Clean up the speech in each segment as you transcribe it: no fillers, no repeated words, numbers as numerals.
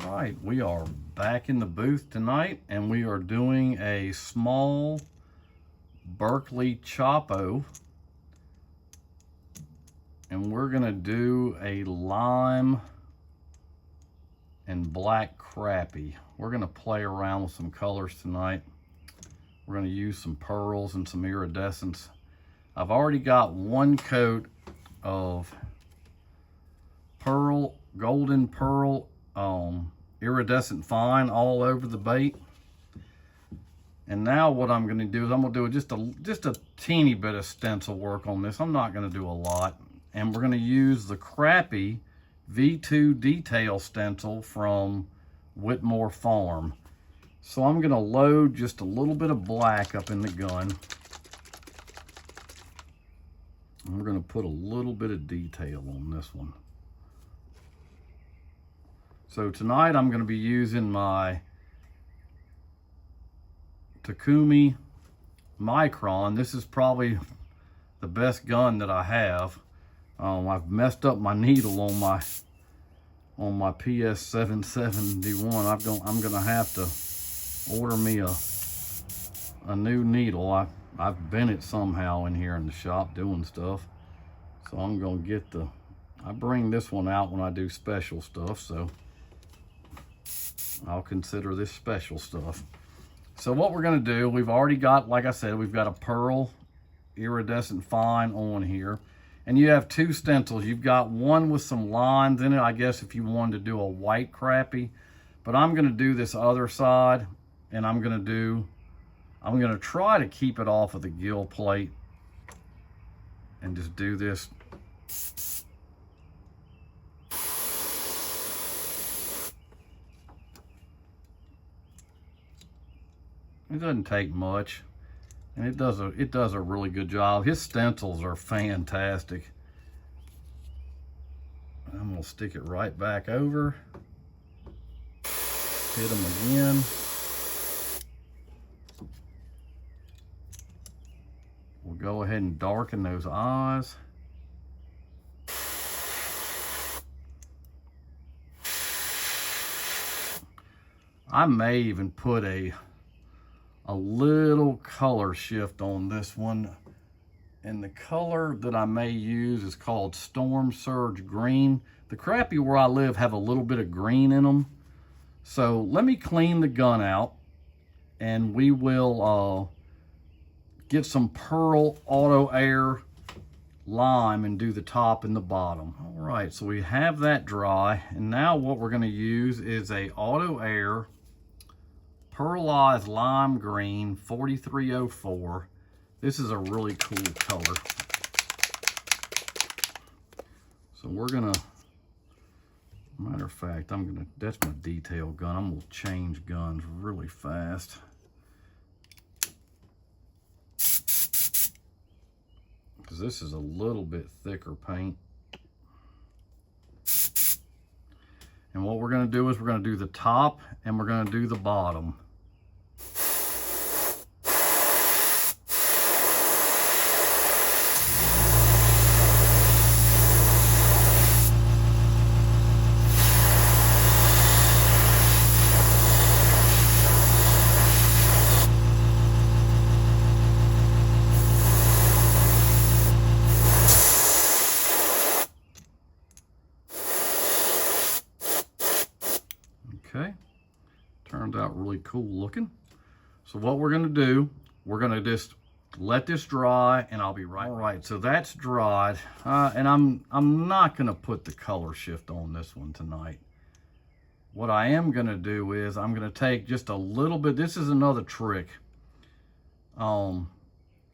right, we are back in the booth tonight, and we are doing a small Berkeley Chopo, and we're gonna do a lime and black crappie. We're gonna play around with some colors tonight. We're gonna use some pearls and some iridescents. I've already got one coat of golden pearl iridescent fine all over the bait. And now what I'm going to do is I'm going to do just a teeny bit of stencil work on this. I'm not going to do a lot. And we're going to use the crappie V2 detail stencil from Whitmore Farm. So I'm going to load just a little bit of black up in the gun. And we're going to put a little bit of detail on this one. So tonight I'm going to be using my Takumi Micron. This is probably the best gun that I have. I've messed up my needle on my PS771. I'm gonna have to order me a new needle. I've bent it somehow in here in the shop doing stuff. So I'm gonna get I bring this one out when I do special stuff, so I'll consider this special stuff. So what we're gonna do, we've already got, like I said, we've got a pearl iridescent fine on here. And you have two stencils. You've got one with some lines in it, I guess if you wanted to do a white crappie. But I'm gonna do this other side, and I'm gonna try to keep it off of the gill plate and just do this. It doesn't take much, and it does a really good job. His stencils are fantastic. I'm gonna stick it right back over. Hit them again. We'll go ahead and darken those eyes. I may even put a little color shift on this one, and the color that I may use is called Storm Surge Green. The crappie where I live have a little bit of green in them, so let me clean the gun out and we will get some Pearl Auto Air lime and do the top and the bottom. All right, so we have that dry, and now what we're going to use is a Auto Air Pearlized Lime Green 4304. This is a really cool color. So we're gonna, matter of fact, that's my detail gun. I'm gonna change guns really fast. Because this is a little bit thicker paint. And what we're gonna do is we're gonna do the top and we're gonna do the bottom. Okay, turned out really cool looking. So what we're gonna do, we're gonna just let this dry, and I'll be right. All right, so that's dried, and I'm not gonna put the color shift on this one tonight. What I am gonna do is I'm gonna take just a little bit. This is another trick. I'm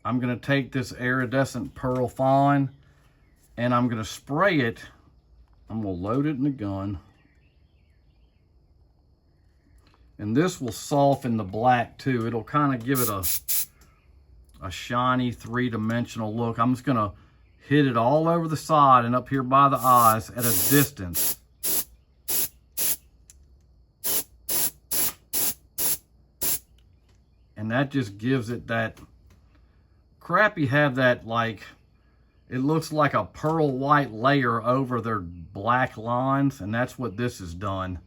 gonna take this iridescent pearl fine, and I'm gonna spray it. I'm gonna load it in the gun. And this will soften the black too. It'll kind of give it a shiny three-dimensional look. I'm just gonna hit it all over the side and up here by the eyes at a distance. And that just gives it that, crappie have that, like, it looks like a pearl white layer over their black lines, and that's what this has done.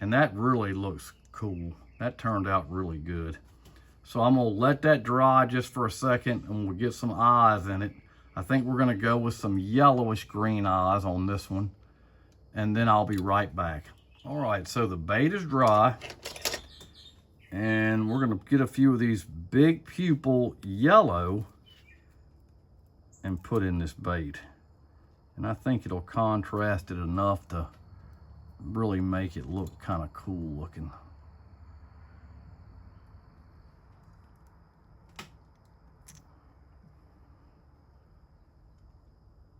And that really looks cool. That turned out really good. So I'm gonna let that dry just for a second and we'll get some eyes in it. I think we're gonna go with some yellowish green eyes on this one, and then I'll be right back. All right, so the bait is dry, and we're gonna get a few of these big pupil yellow and put in this bait. And I think it'll contrast it enough to really make it look kind of cool looking.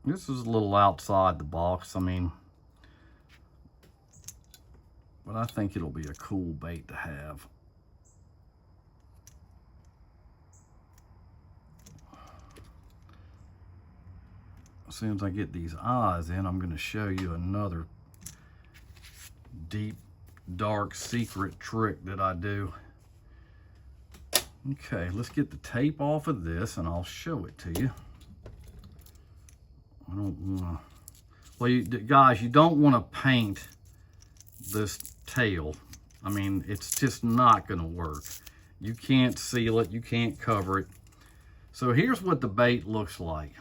This is a little outside the box, I mean, but I think it'll be a cool bait to have. As soon as I get these eyes in, I'm going to show you another deep, dark, secret trick that I do. Okay, let's get the tape off of this and I'll show it to you. I don't want to, well, guys, you don't want to paint this tail. I mean, it's just not going to work. You can't seal it, you can't cover it. So here's what the bait looks like.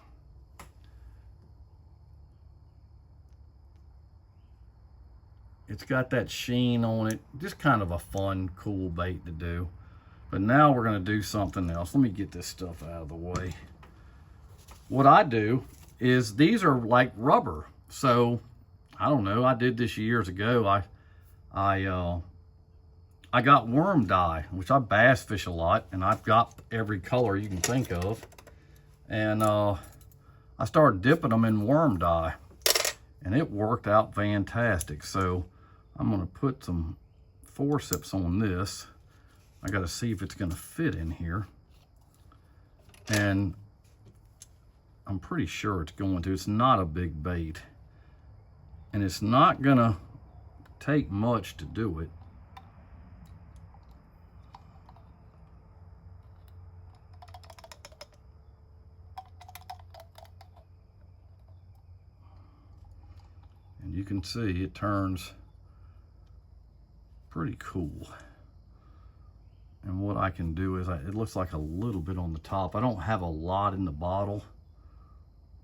It's got that sheen on it, just kind of a fun, cool bait to do. But now we're going to do something else. Let me get this stuff out of the way. What I do is these are like rubber. So I don't know, I did this years ago. I got worm dye, which I bass fish a lot, and I've got every color you can think of. And I started dipping them in worm dye, and it worked out fantastic. So I'm gonna put some forceps on this. I gotta see if it's gonna fit in here. And I'm pretty sure it's going to. It's not a big bait. And it's not gonna take much to do it. And you can see it turns pretty cool. And what I can do is, it looks like a little bit on the top. I don't have a lot in the bottle.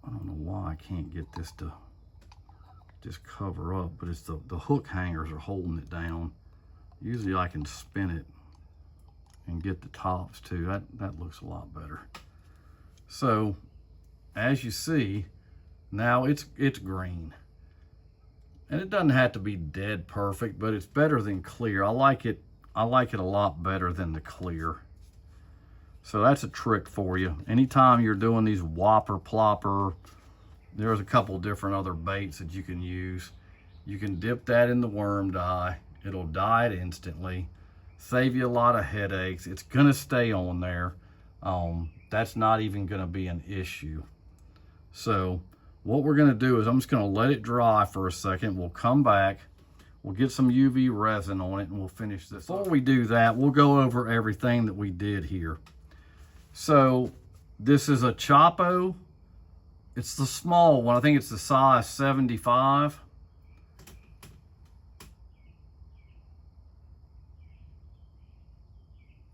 I don't know why I can't get this to just cover up, but it's the hook hangers are holding it down. Usually I can spin it and get the tops too. That looks a lot better. So as you see, now it's green. And it doesn't have to be dead perfect, but it's better than clear. I like it a lot better than the clear. So that's a trick for you. Anytime you're doing these whopper plopper, there's a couple different other baits that you can use. You can dip that in the worm dye. It'll dye it instantly. Save you a lot of headaches. It's gonna stay on there. That's not even gonna be an issue. So what we're gonna do is I'm just gonna let it dry for a second. We'll come back. We'll get some UV resin on it and we'll finish this. Before we do that, we'll go over everything that we did here. So this is a Chapo. It's the small one. I think it's the size 75.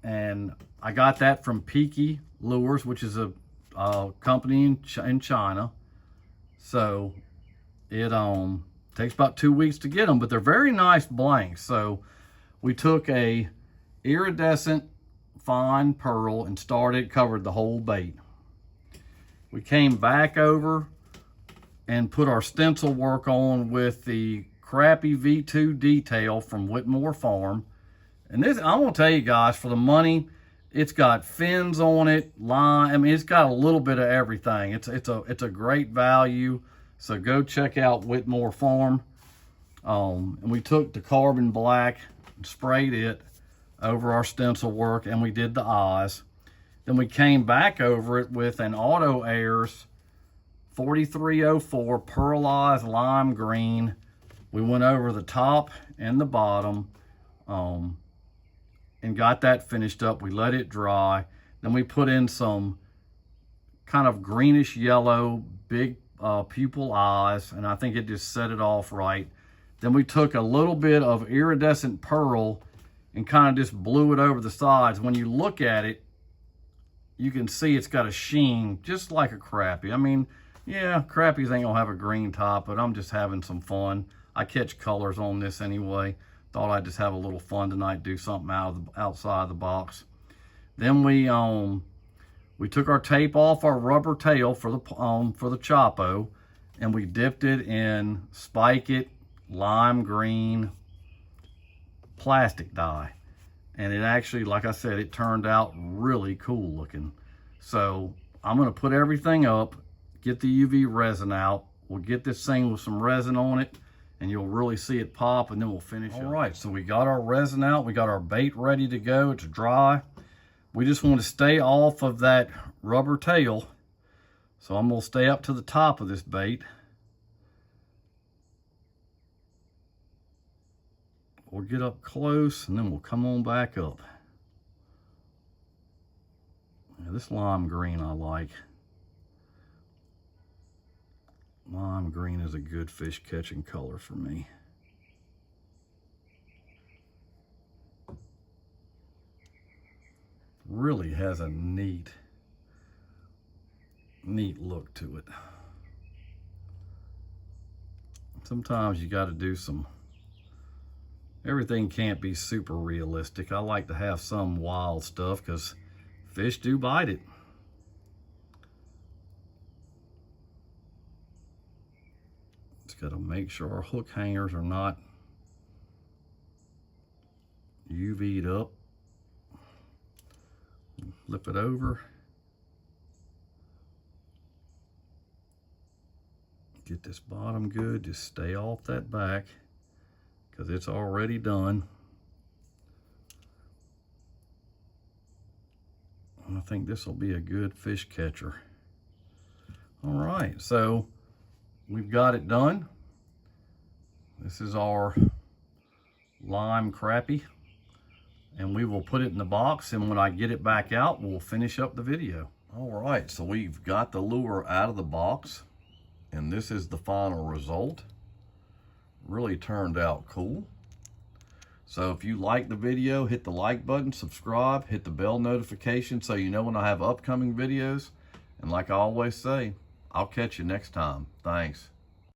And I got that from Peaky Lures, which is a company in China. So it takes about 2 weeks to get them, but they're very nice blanks. So we took a iridescent fine pearl and covered the whole bait. We came back over and put our stencil work on with the crappy V2 detail from Whitmore Farm. And this, I want to tell you guys, for the money, it's got fins on it, line. I mean, it's got a little bit of everything. It's a great value. So go check out Whitmore Farm. And we took the carbon black and sprayed it over our stencil work, and we did the eyes. Then we came back over it with an Auto Airs 4304 pearlized lime green. We went over the top and the bottom and got that finished up. We let it dry. Then we put in some kind of greenish yellow, big pupil eyes, and I think it just set it off right. Then we took a little bit of iridescent pearl and kind of just blew it over the sides. When you look at it, you can see it's got a sheen just like a crappie. I mean, yeah, crappies ain't gonna have a green top, but I'm just having some fun. I catch colors on this anyway. Thought I'd just have a little fun tonight, do something outside the box. Then we took our tape off our rubber tail for the Chapo, and we dipped it in Spike It lime green plastic dye. And it actually, like I said, it turned out really cool looking. So I'm gonna put everything up, get the UV resin out. We'll get this thing with some resin on it, and you'll really see it pop, and then we'll finish up. All right, so we got our resin out. We got our bait ready to go. It's dry. We just want to stay off of that rubber tail. So I'm gonna stay up to the top of this bait. We'll get up close, and then we'll come on back up. Yeah, this lime green I like. Lime green is a good fish catching color for me. Really has a neat look to it. Sometimes you got to do everything can't be super realistic. I like to have some wild stuff because fish do bite it. Just got to make sure our hook hangers are not UV'd up. Flip it over. Get this bottom good. Just stay off that back because it's already done. And I think this will be a good fish catcher. All right, so we've got it done. This is our lime crappie, and we will put it in the box, and when I get it back out, we'll finish up the video. All right, so we've got the lure out of the box, and this is the final result. Really turned out cool. So if you like the video, hit the like button, subscribe, hit the bell notification so you know when I have upcoming videos. And like I always say, I'll catch you next time. Thanks.